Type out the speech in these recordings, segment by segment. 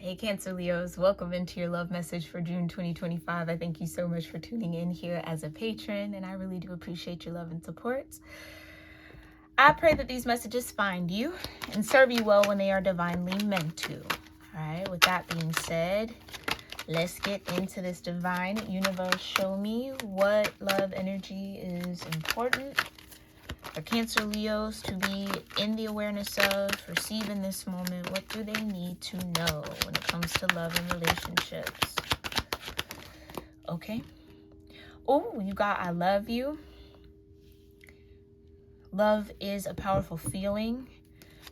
Hey Cancer Leos, welcome into your love message for June 2025. I thank you so much for tuning in here as a patron, and I really do appreciate your love and support. I pray that these messages find you and serve you well when they are divinely meant to. All right, with that being said, let's get into this. Divine universe, show me what love energy is important for Cancer Leos to be in the awareness of, receive in this moment. What do they need to know when it comes to love and relationships? Okay. Oh, you got I love you. Love is a powerful feeling.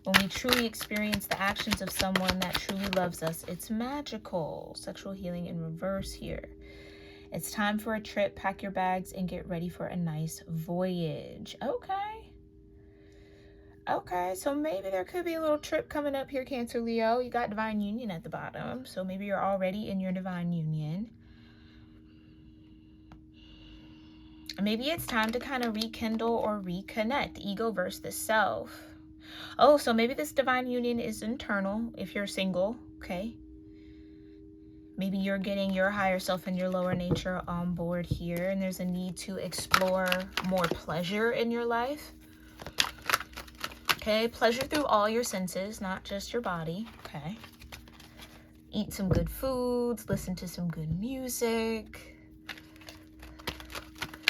When we truly experience the actions of someone that truly loves us, it's magical. Sexual healing in reverse here. It's time for a trip. Pack your bags and get ready for a nice voyage. Okay, so maybe there could be a little trip coming up here, Cancer Leo. You got divine union at the bottom, so maybe you're already in your divine union. Maybe it's time to kind of rekindle or reconnect, ego versus the self. Oh, so maybe this divine union is internal if you're single, okay? Maybe you're getting your higher self and your lower nature on board here, and there's a need to explore more pleasure in your life. Okay, pleasure through all your senses, not just your body, okay? Eat some good foods, listen to some good music,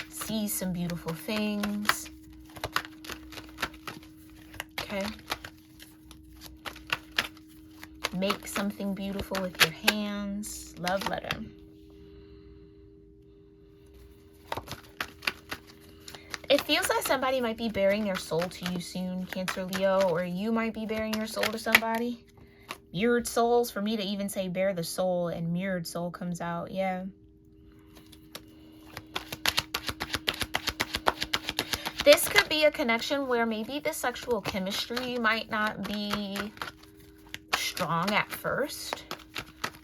see some beautiful things, okay? Make something beautiful with your hands, love letter. It feels like somebody might be bearing their soul to you soon, Cancer Leo, or you might be bearing your soul to somebody. Mirrored souls, for me to even say bear the soul and mirrored soul comes out, yeah. This could be a connection where maybe the sexual chemistry might not be strong at first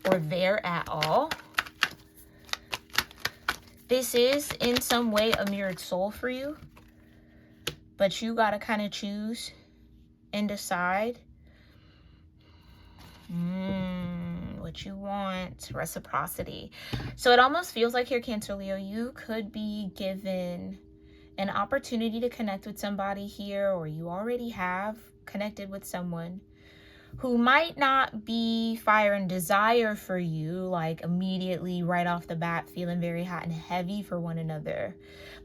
or there at all. This is in some way a mirrored soul for you, but you got to kind of choose and decide what you want. Reciprocity. So it almost feels like here, Cancer Leo, you could be given an opportunity to connect with somebody here, or you already have connected with someone who might not be fire and desire for you, like immediately right off the bat feeling very hot and heavy for one another.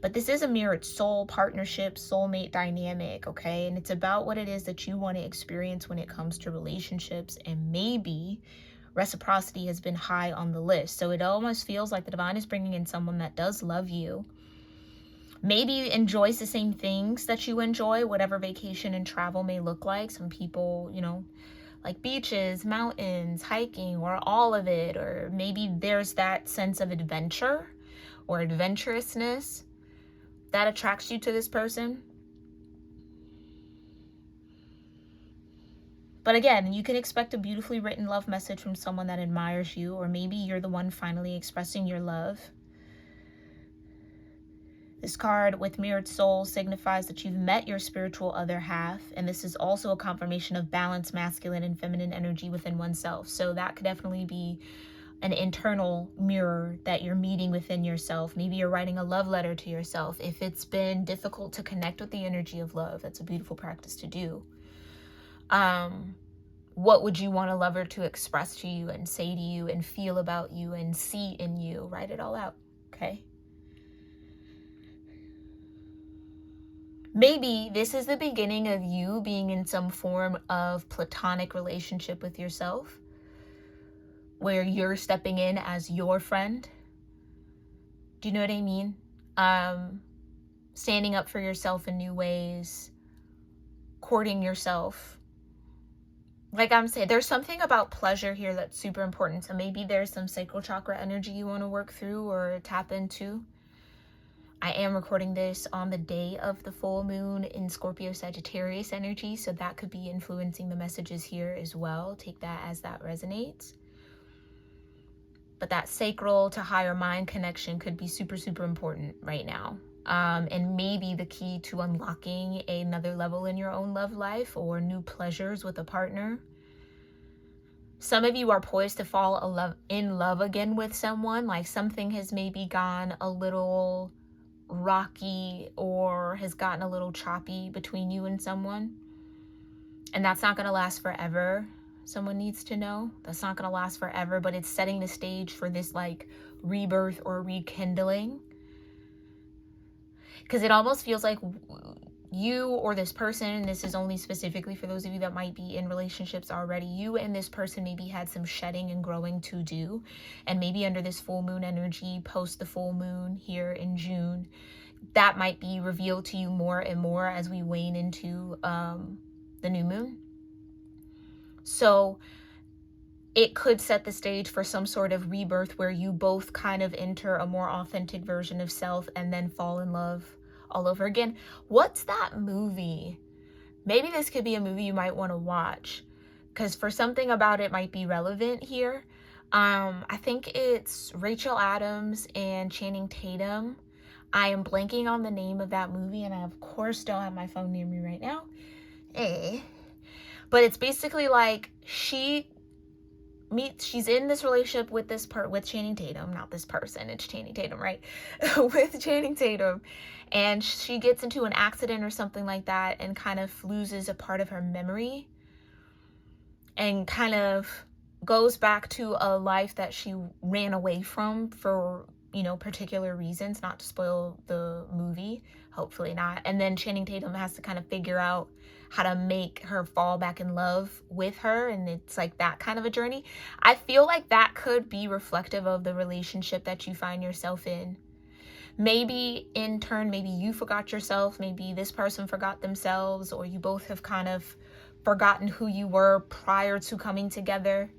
But this is a mirrored soul partnership, soulmate dynamic, okay? And it's about what it is that you want to experience when it comes to relationships, and maybe reciprocity has been high on the list. So it almost feels like the divine is bringing in someone that does love you, maybe enjoys the same things that you enjoy, whatever vacation and travel may look like. Some people, like beaches, mountains, hiking, or all of it. Or maybe there's that sense of adventure or adventurousness that attracts you to this person. But again, you can expect a beautifully written love message from someone that admires you, or maybe you're the one finally expressing your love. This card with mirrored soul signifies that you've met your spiritual other half, and this is also a confirmation of balanced masculine and feminine energy within oneself. So that could definitely be an internal mirror that you're meeting within yourself. Maybe you're writing a love letter to yourself. If it's been difficult to connect with the energy of love, that's a beautiful practice to do. What would you want a lover to express to you and say to you and feel about you and see in you? Write it all out, okay? Maybe this is the beginning of you being in some form of platonic relationship with yourself, where you're stepping in as your friend. Do you know what I mean? Standing up for yourself in new ways, courting yourself. Like I'm saying, there's something about pleasure here that's super important. So maybe there's some sacral chakra energy you want to work through or tap into. I am recording this on the day of the full moon in Scorpio Sagittarius energy, so that could be influencing the messages here as well. Take that as that resonates. But that sacral to higher mind connection could be super, super important right now. And maybe the key to unlocking another level in your own love life or new pleasures with a partner. Some of you are poised to fall in love again with someone. Like something has maybe gone a little rocky or has gotten a little choppy between you and someone. And that's not going to last forever. Someone needs to know that's not going to last forever, but it's setting the stage for this like rebirth or rekindling. Because it almost feels like you or this person, and this is only specifically for those of you that might be in relationships already, you and this person maybe had some shedding and growing to do. And maybe under this full moon energy, post the full moon here in June, that might be revealed to you more and more as we wane into the new moon. So it could set the stage for some sort of rebirth where you both kind of enter a more authentic version of self and then fall in love all over again. What's that movie? Maybe this could be a movie you might want to watch, because for something about it might be relevant here. I think it's Rachel Adams and Channing Tatum. I am blanking on the name of that movie, and I of course don't have my phone near me right now. But it's basically like she's in this relationship with with Channing Tatum, not this person, it's Channing Tatum, right? With Channing Tatum, and she gets into an accident or something like that and kind of loses a part of her memory and kind of goes back to a life that she ran away from for, you know, particular reasons, not to spoil the movie, hopefully not. And then Channing Tatum has to kind of figure out how to make her fall back in love with her, and it's like that kind of a journey. I feel like that could be reflective of the relationship that you find yourself in. Maybe in turn, maybe you forgot yourself, maybe this person forgot themselves, or you both have kind of forgotten who you were prior to coming together.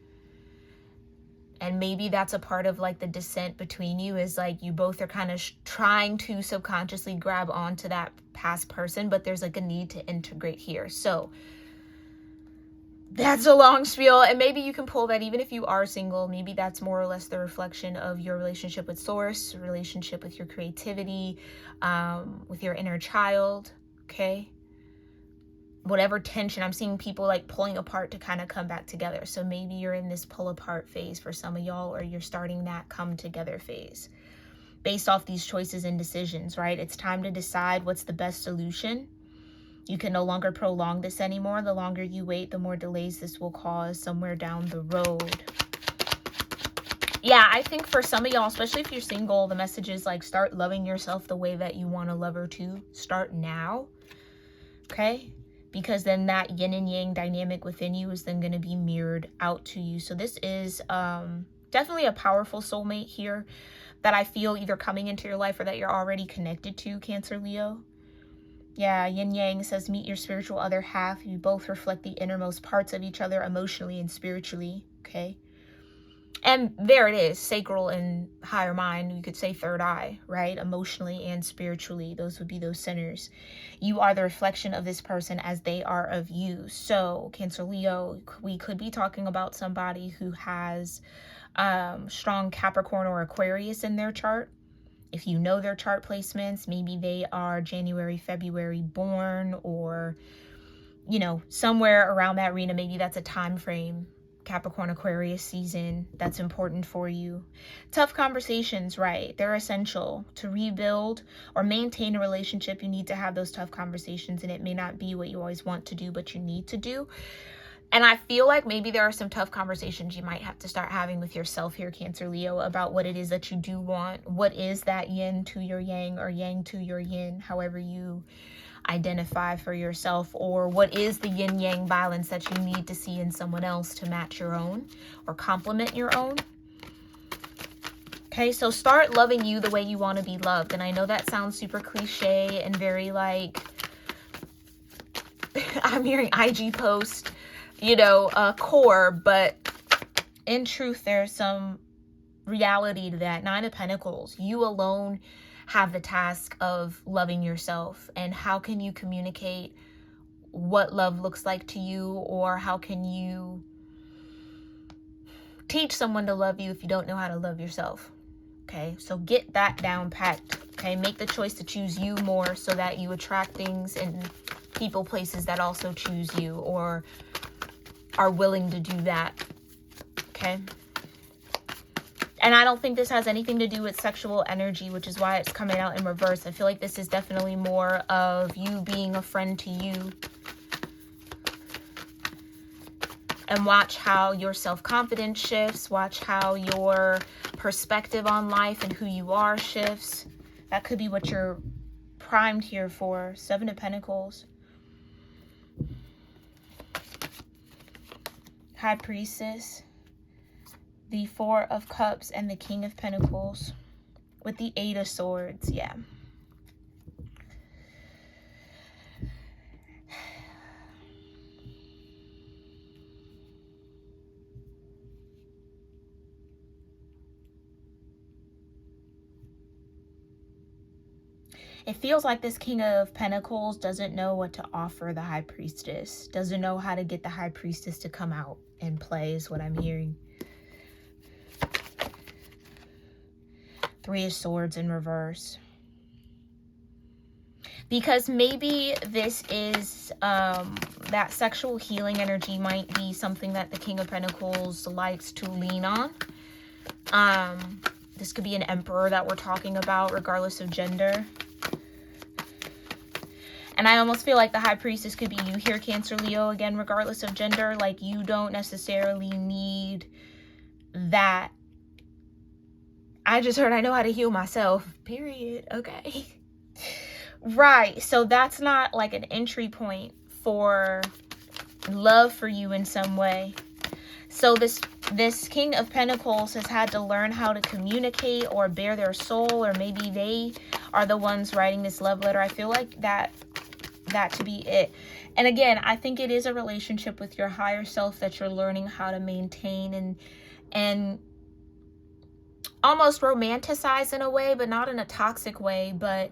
And maybe that's a part of like the descent between you, is like you both are kind of trying to subconsciously grab onto that past person, but there's like a need to integrate here. So that's a long spiel, and maybe you can pull that even if you are single. Maybe that's more or less the reflection of your relationship with source, relationship with your creativity, with your inner child, okay? Whatever tension, I'm seeing people like pulling apart to kind of come back together. So maybe you're in this pull apart phase for some of y'all, or you're starting that come together phase based off these choices and decisions, right? It's time to decide what's the best solution. You can no longer prolong this anymore. The longer you wait, the more delays this will cause somewhere down the road. Yeah, I think for some of y'all, especially if you're single, the message is like start loving yourself the way that you want to love her too. Start now, okay? Because then that yin and yang dynamic within you is then going to be mirrored out to you. So this is definitely a powerful soulmate here that I feel either coming into your life or that you're already connected to, Cancer, Leo. Yeah, yin yang says meet your spiritual other half. You both reflect the innermost parts of each other emotionally and spiritually, okay? And there it is, sacral and higher mind. You could say third eye, right? Emotionally and spiritually, those would be those centers. You are the reflection of this person as they are of you. So Cancer, Leo, we could be talking about somebody who has strong Capricorn or Aquarius in their chart. If you know their chart placements, maybe they are January, February born, or, you know, somewhere around that arena. Maybe that's a time frame, Capricorn, Aquarius season, that's important for you. Tough conversations, right? They're essential to rebuild or maintain a relationship. You need to have those tough conversations, and it may not be what you always want to do, but you need to do. And I feel like maybe there are some tough conversations you might have to start having with yourself here, Cancer, Leo, about what it is that you do want. What is that yin to your yang, or yang to your yin, however you identify for yourself, or what is the yin yang balance that you need to see in someone else to match your own or complement your own. Okay, so start loving you the way you want to be loved. And I know that sounds super cliche and very like, I'm hearing IG post, you know, core, but in truth, there's some reality to that. Nine of Pentacles, you alone have the task of loving yourself. And how can you communicate what love looks like to you, or how can you teach someone to love you if you don't know how to love yourself? Okay, so get that down packed. Okay, make the choice to choose you more so that you attract things and people, places that also choose you or are willing to do that. okay? And I don't think this has anything to do with sexual energy, which is why it's coming out in reverse. I feel like this is definitely more of you being a friend to you. And watch how your self-confidence shifts. Watch how your perspective on life and who you are shifts. That could be what you're primed here for. 7 of Pentacles. High Priestess. The 4 of Cups and the King of Pentacles. With the 8 of Swords. Yeah. It feels like this King of Pentacles doesn't know what to offer the High Priestess. Doesn't know how to get the High Priestess to come out and play is what I'm hearing. 3 of Swords in reverse. Because maybe this is that sexual healing energy might be something that the King of Pentacles likes to lean on. This could be an emperor that we're talking about, regardless of gender. And I almost feel like the High Priestess could be you here, Cancer, Leo, again, regardless of gender. Like, you don't necessarily need that. I just heard I know how to heal myself, period. Okay. Right. So that's not like an entry point for love for you in some way. So this King of Pentacles has had to learn how to communicate or bare their soul, or maybe they are the ones writing this love letter. I feel like that to be it. And again, I think it is a relationship with your higher self that you're learning how to maintain and almost romanticize in a way, but not in a toxic way, but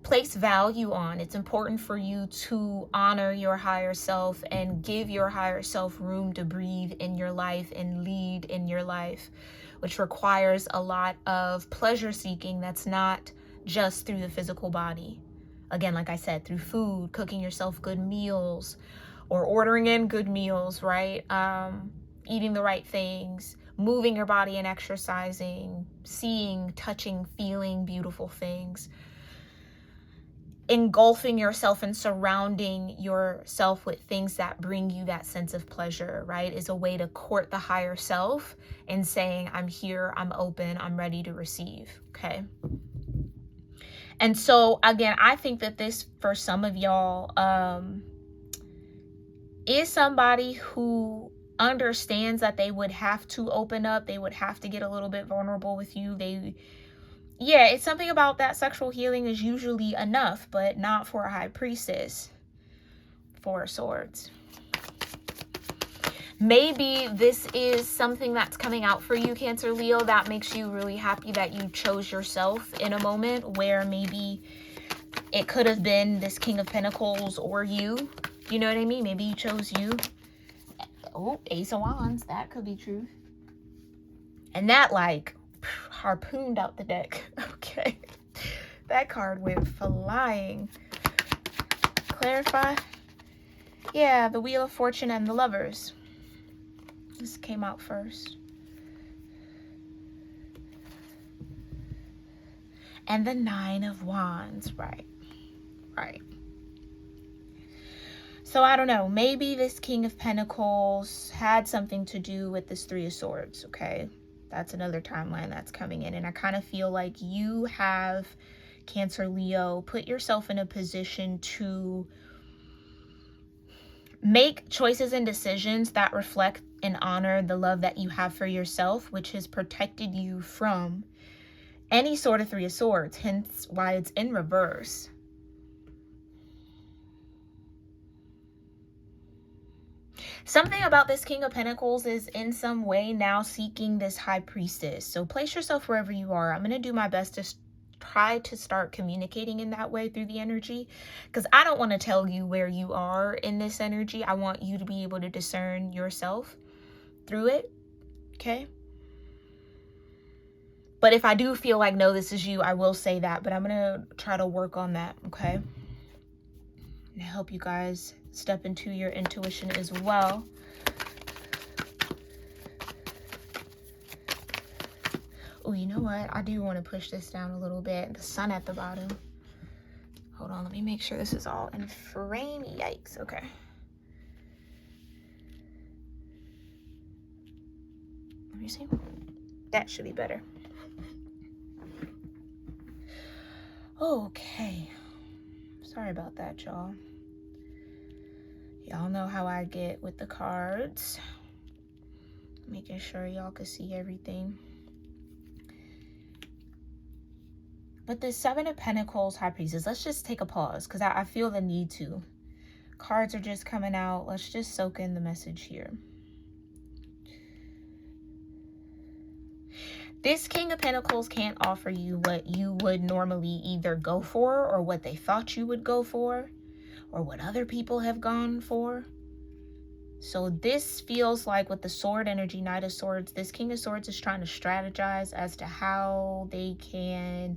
place value on. It's important for you to honor your higher self and give your higher self room to breathe in your life and lead in your life, which requires a lot of pleasure seeking that's not just through the physical body. Again, like I said, through food, cooking yourself good meals, or ordering in good meals, right? Eating the right things, moving your body and exercising, seeing, touching, feeling beautiful things. Engulfing yourself and surrounding yourself with things that bring you that sense of pleasure, right? Is a way to court the higher self and saying, I'm here, I'm open, I'm ready to receive, okay? And so, again, I think that this, for some of y'all, is somebody who understands that they would have to open up. They would have to get a little bit vulnerable with you. Yeah, it's something about that sexual healing is usually enough, but not for a High Priestess. 4 of Swords. Maybe this is something that's coming out for you, Cancer, Leo, that makes you really happy that you chose yourself in a moment where maybe it could have been this King of Pentacles or you. You know what I mean? Maybe you chose you. Oh, Ace of Wands. That could be true. And that, like, harpooned out the deck. Okay. That card went flying. Clarify. Yeah, the Wheel of Fortune and the Lovers. This came out first. And the 9 of Wands. Right. Right. So I don't know. Maybe this King of Pentacles had something to do with this 3 of Swords. Okay. That's another timeline that's coming in. And I kind of feel like you have, Cancer, Leo, put yourself in a position to make choices and decisions that reflect and honor the love that you have for yourself, which has protected you from any sort of 3 of Swords, hence why it's in reverse. Something about this King of Pentacles is in some way now seeking this High Priestess. So place yourself wherever you are. I'm going to do my best to try to start communicating in that way through the energy, because I don't want to tell you where you are in this energy. I want you to be able to discern yourself through it, okay? But if I do feel like, no, this is you, I will say that, but I'm going to try to work on that, okay? And help you guys step into your intuition as well. Oh, you know what? I do want to push this down a little bit. The sun at the bottom. Hold on, let me make sure this is all in frame. Yikes, okay. Let me see. That should be better. Okay. Sorry about that, y'all. Y'all know how I get with the cards. Making sure y'all can see everything. But the Seven of Pentacles, High Priestess, let's just take a pause because I feel the need to. Cards are just coming out. Let's just soak in the message here. This King of Pentacles can't offer you what you would normally either go for, or what they thought you would go for, or what other people have gone for. So this feels like with the sword energy, Knight of Swords, this King of Swords is trying to strategize as to how they can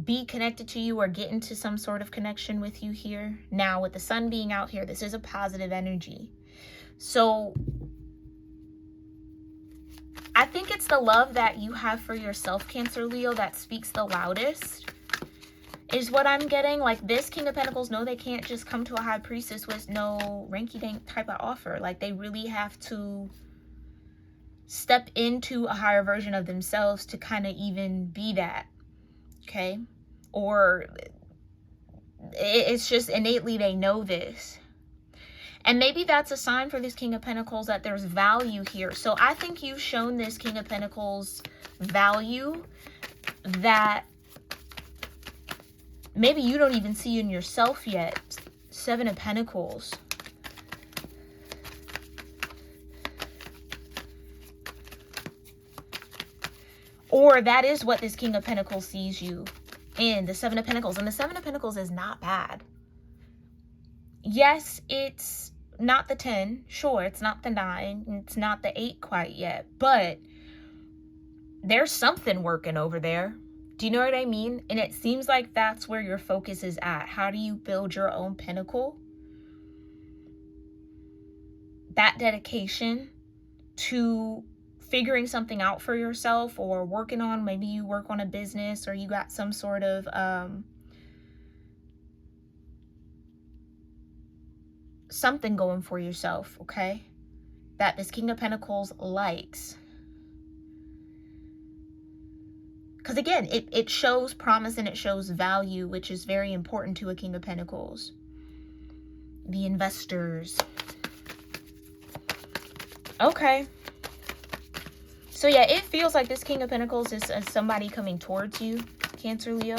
be connected to you or get into some sort of connection with you here. Now, with the sun being out here, this is a positive energy. So I think it's the love that you have for yourself, Cancer, Leo, that speaks the loudest, is what I'm getting. Like, this King of Pentacles, no, they can't just come to a High Priestess with no rinky-dink type of offer. Like, they really have to step into a higher version of themselves to kind of even be that. Okay? Or it's just innately they know this. And maybe that's a sign for this King of Pentacles that there's value here. So I think you've shown this King of Pentacles value that maybe you don't even see in yourself yet. Seven of Pentacles. Or that is what this King of Pentacles sees you in, the Seven of Pentacles. And the Seven of Pentacles is not bad. Yes, it's not the 10. Sure, it's not the 9. It's not the 8 quite yet. But there's something working over there. Do you know what I mean? And it seems like that's where your focus is at. How do you build your own pinnacle? That dedication to figuring something out for yourself, or working on, maybe you work on a business, or you got some sort of something going for yourself, okay? That this King of Pentacles likes. Because again, it shows promise and it shows value, which is very important to a King of Pentacles. The investors. Okay. So yeah, it feels like this King of Pentacles is somebody coming towards you, Cancer, Leo.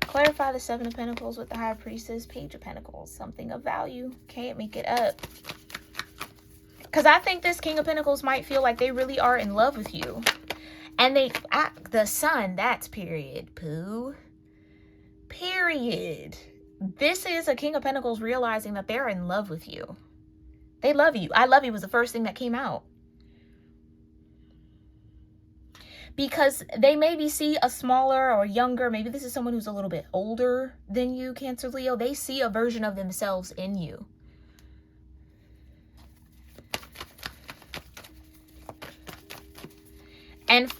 Clarify the Seven of Pentacles with the High Priestess, Page of Pentacles. Something of value. Can't make it up. Because I think this King of Pentacles might feel like they really are in love with you. And the sun, that's period, poo. Period. This is a King of Pentacles realizing that they're in love with you. They love you. I love you was the first thing that came out. Because they maybe see a smaller or younger, maybe this is someone who's a little bit older than you, Cancer, Leo. They see a version of themselves in you. And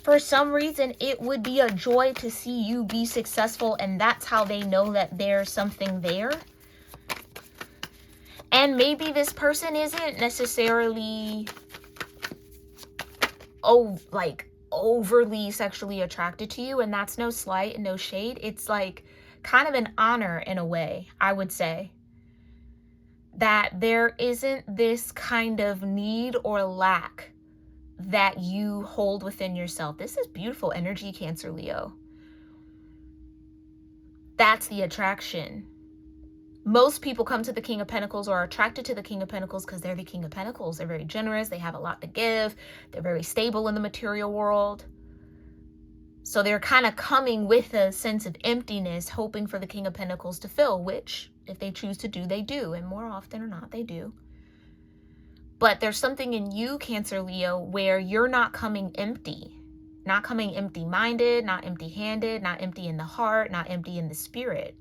for some reason, it would be a joy to see you be successful, and that's how they know that there's something there. And maybe this person isn't necessarily overly sexually attracted to you, and that's no slight and no shade. It's like kind of an honor in a way, I would say. That there isn't this kind of need or lack that you hold within yourself. This is beautiful energy, Cancer, Leo. That's the attraction. Most people come to the King of Pentacles or are attracted to the King of Pentacles because they're the King of Pentacles. They're very generous. They have a lot to give. They're very stable in the material world. So they're kind of coming with a sense of emptiness, hoping for the King of Pentacles to fill, which if they choose to do, they do. And more often or not, they do. But there's something in you, Cancer, Leo, where you're not coming empty. Not coming empty-minded, not empty-handed, not empty in the heart, not empty in the spirit.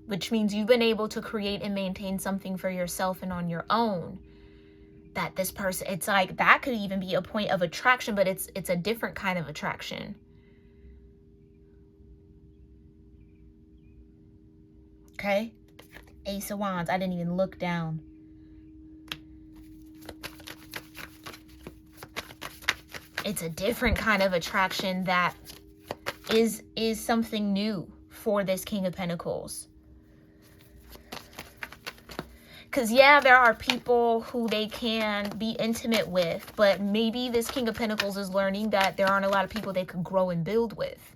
which means you've been able to create and maintain something for yourself and on your own. That this person, it's like that could even be a point of attraction, but it's a different kind of attraction. Okay? Ace of Wands. I didn't even look down. It's a different kind of attraction that is something new for this King of Pentacles. Because, yeah, there are people who they can be intimate with, but maybe this King of Pentacles is learning that there aren't a lot of people they could grow and build with.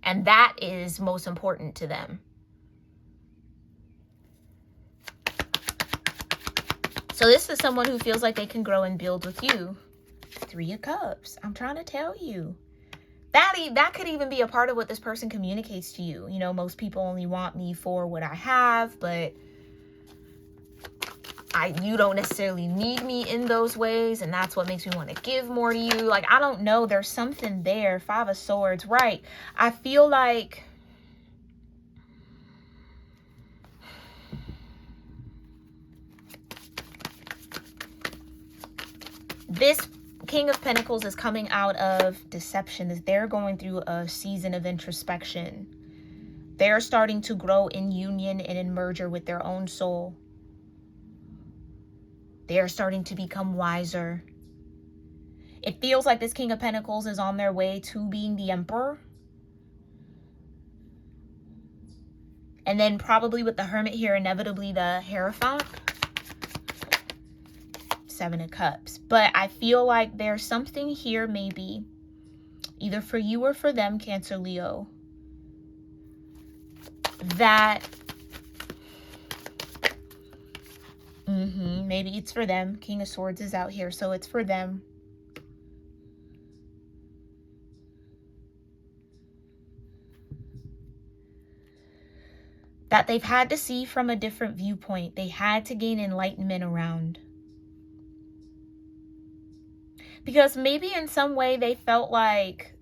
And that is most important to them. So this is someone who feels like they can grow and build with you. 3 of Cups. I'm trying to tell you. That could even be a part of what this person communicates to you. You know, most people only want me for what I have, but you don't necessarily need me in those ways, and that's what makes me want to give more to you. Like, I don't know. There's something there. 5 of Swords. Right. I feel like this King of Pentacles is coming out of deception. They're going through a season of introspection. They're starting to grow in union and in merger with their own soul. They're starting to become wiser. It feels like this King of Pentacles is on their way to being the Emperor. And then probably with the Hermit here, inevitably the Hierophant. 7 of Cups. But I feel like there's something here, maybe either for you or for them, Cancer, Leo, that maybe it's for them. King of Swords is out here, so it's for them. That they've had to see from a different viewpoint. They had to gain enlightenment around. Because maybe in some way they felt like,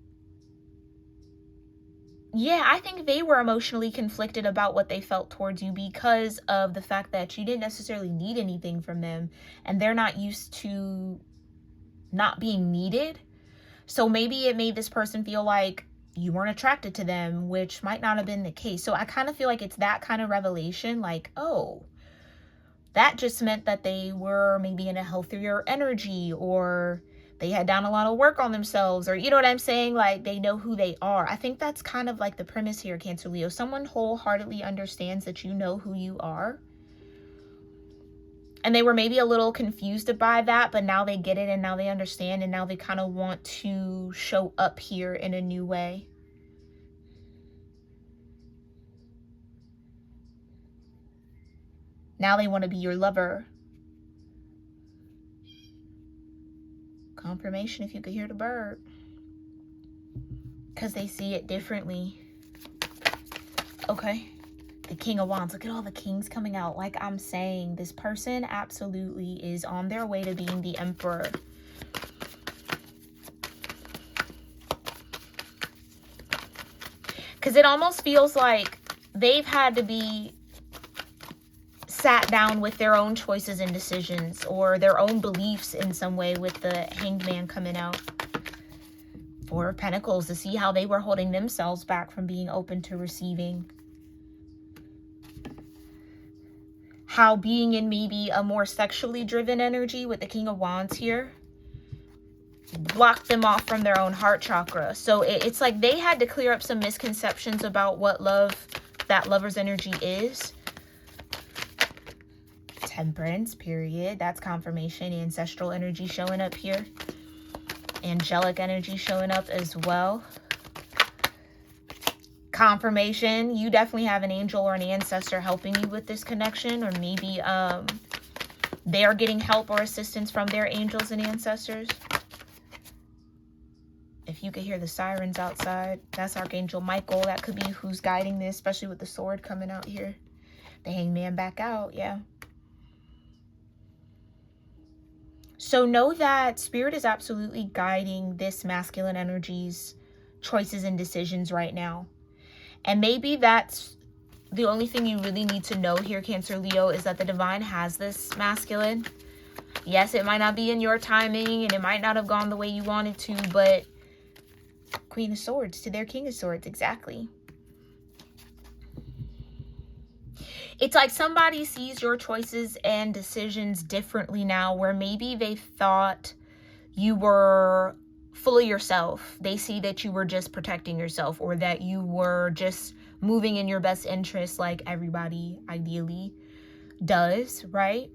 yeah, I think they were emotionally conflicted about what they felt towards you because of the fact that you didn't necessarily need anything from them, and they're not used to not being needed. So maybe it made this person feel like you weren't attracted to them, which might not have been the case. So I kind of feel like it's that kind of revelation, like, oh, that just meant that they were maybe in a healthier energy, or they had done a lot of work on themselves, or you know what I'm saying? Like, they know who they are. I think that's kind of like the premise here, Cancer, Leo. Someone wholeheartedly understands that you know who you are. And they were maybe a little confused by that, but now they get it, and now they understand, and now they kind of want to show up here in a new way. Now they want to be your lover. Confirmation if you could hear the bird. Because they see it differently. Okay. The King of Wands. Look at all the kings coming out. Like I'm saying, this person absolutely is on their way to being the Emperor. Because it almost feels like they've had to be sat down with their own choices and decisions, or their own beliefs in some way, with the Hanged Man coming out. 4 of Pentacles, to see how they were holding themselves back from being open to receiving. How being in maybe a more sexually driven energy with the King of Wands here blocked them off from their own heart chakra. So it's like they had to clear up some misconceptions about what love, that lover's energy is. Temperance, period. That's confirmation. Ancestral energy showing up here. Angelic energy showing up as well. Confirmation. You definitely have an angel or an ancestor helping you with this connection, or maybe they are getting help or assistance from their angels and ancestors. If you could hear the sirens outside, that's Archangel Michael. That could be who's guiding this, especially with the sword coming out here. The Hanged Man back out, yeah. So know that Spirit is absolutely guiding this masculine energy's choices and decisions right now. And maybe that's The only thing you really need to know here, Cancer Leo, is that the divine has this masculine. Yes, it might not be in your timing and it might not have gone the way you wanted to, but Queen of Swords to their King of Swords, exactly. It's like somebody sees your choices and decisions differently now, where maybe they thought you were full of yourself. They see that you were just protecting yourself, or that you were just moving in your best interest like everybody ideally does, right?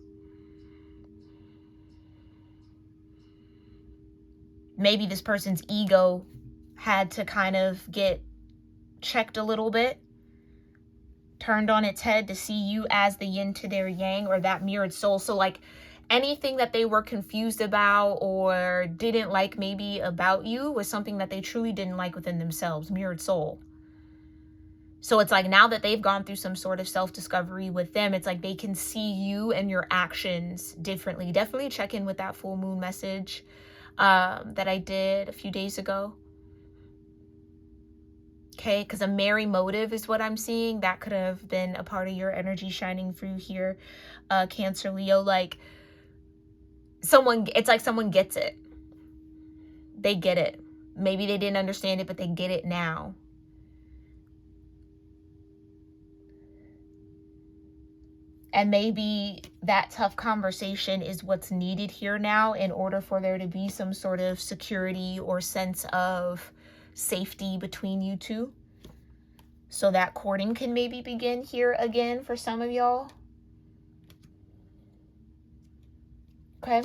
Maybe this person's ego had to kind of get checked a little bit, turned on its head to see you as the yin to their yang, or that mirrored soul. So like anything that they were confused about or didn't like maybe about you was something that they truly didn't like within themselves, mirrored soul. So it's like now that they've gone through some sort of self-discovery with them, it's like they can see you and your actions differently. Definitely check in with that full moon message that I did a few days ago. Okay, because a merry motive is what I'm seeing. That could have been a part of your energy shining through here, Cancer Leo. Like someone, it's like someone gets it. They get it. Maybe they didn't understand it, but they get it now. And maybe that tough conversation is what's needed here now in order for there to be some sort of security or sense of safety between you two. So that courting can maybe begin here again for some of y'all. Okay.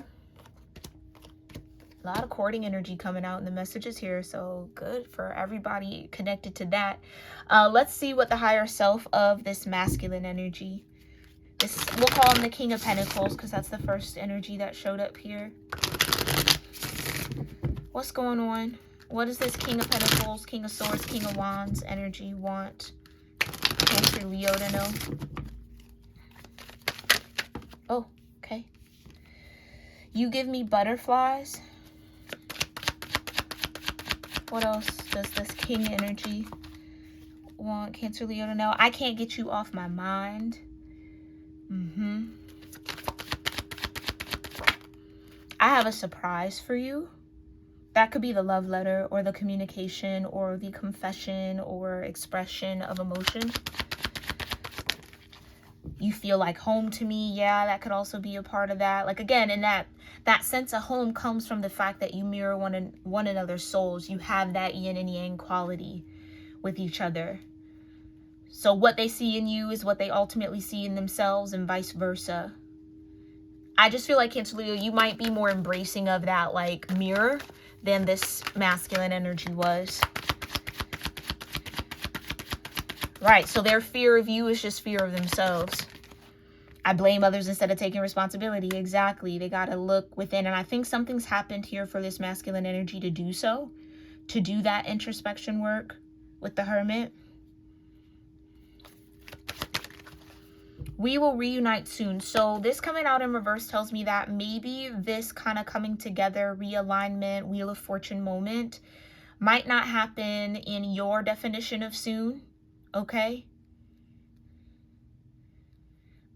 A lot of courting energy coming out in the messages here. So good for everybody connected to that. Let's see what the higher self of this masculine energy. We'll call him the King of Pentacles because that's the first energy that showed up here. What's going on? What does this King of Pentacles, King of Swords, King of Wands energy want Cancer Leo to know? Oh, okay. You give me butterflies. What else does this King energy want Cancer Leo to know? I can't get you off my mind. I have a surprise for you. That could be the love letter or the communication or the confession or expression of emotion. You feel like home to me. Yeah, that could also be a part of that. Like again, in that sense of home comes from the fact that you mirror one another's souls. You have that yin and yang quality with each other. So what they see in you is what they ultimately see in themselves, and vice versa. I just feel like Cancer Leo, you might be more embracing of that like mirror than this masculine energy was. Right, so their fear of you is just fear of themselves. I blame others instead of taking responsibility. Exactly. They got to look within. And I think something's happened here for this masculine energy to do so. To do that introspection work with the Hermit. We will reunite soon. So this coming out in reverse tells me that maybe this kind of coming together, realignment, Wheel of Fortune moment might not happen in your definition of soon. Okay?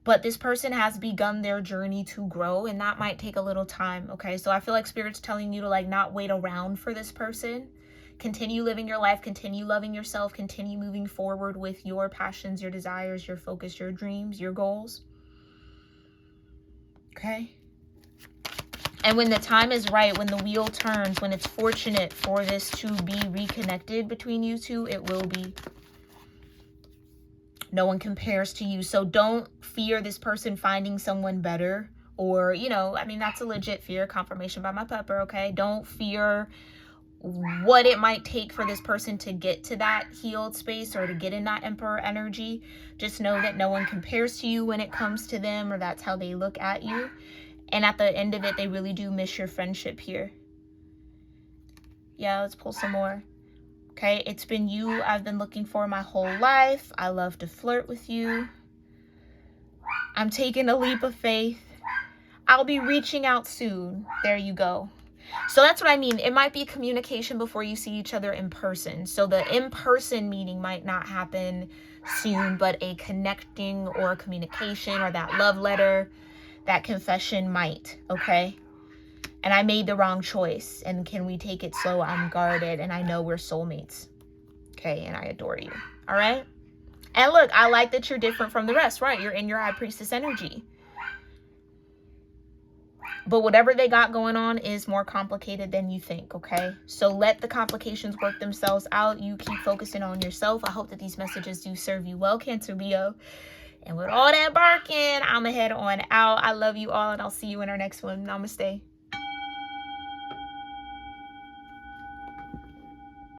But this person has begun their journey to grow, and that might take a little time. Okay? So I feel like Spirit's telling you to like not wait around for this person. Continue living your life, continue loving yourself, continue moving forward with your passions, your desires, your focus, your dreams, your goals. Okay? And when the time is right, when the wheel turns, when it's fortunate for this to be reconnected between you two, it will be. No one compares to you. So don't fear this person finding someone better. Or, you know, I mean, that's a legit fear. Confirmation by my pepper, okay? Don't fear what it might take for this person to get to that healed space or to get in that Emperor energy. Just know that no one compares to you when it comes to them, or that's how they look at you. And at the end of it, they really do miss your friendship here. Yeah, let's pull some more. Okay, it's been you I've been looking for my whole life. I love to flirt with you. I'm taking a leap of faith. I'll be reaching out soon. There you go. So that's what I mean. It might be communication before you see each other in person. So the in-person meeting might not happen soon, but a connecting or communication or that love letter, that confession might, okay? And I made the wrong choice. And can we take it slow? I'm guarded and I know we're soulmates. Okay, and I adore you. All right? And look, I like that you're different from the rest, right? You're in your High Priestess energy. But whatever they got going on is more complicated than you think, okay? So let the complications work themselves out. You keep focusing on yourself. I hope that these messages do serve you well, Cancer Leo. And with all that barking, I'm going to head on out. I love you all, and I'll see you in our next one. Namaste.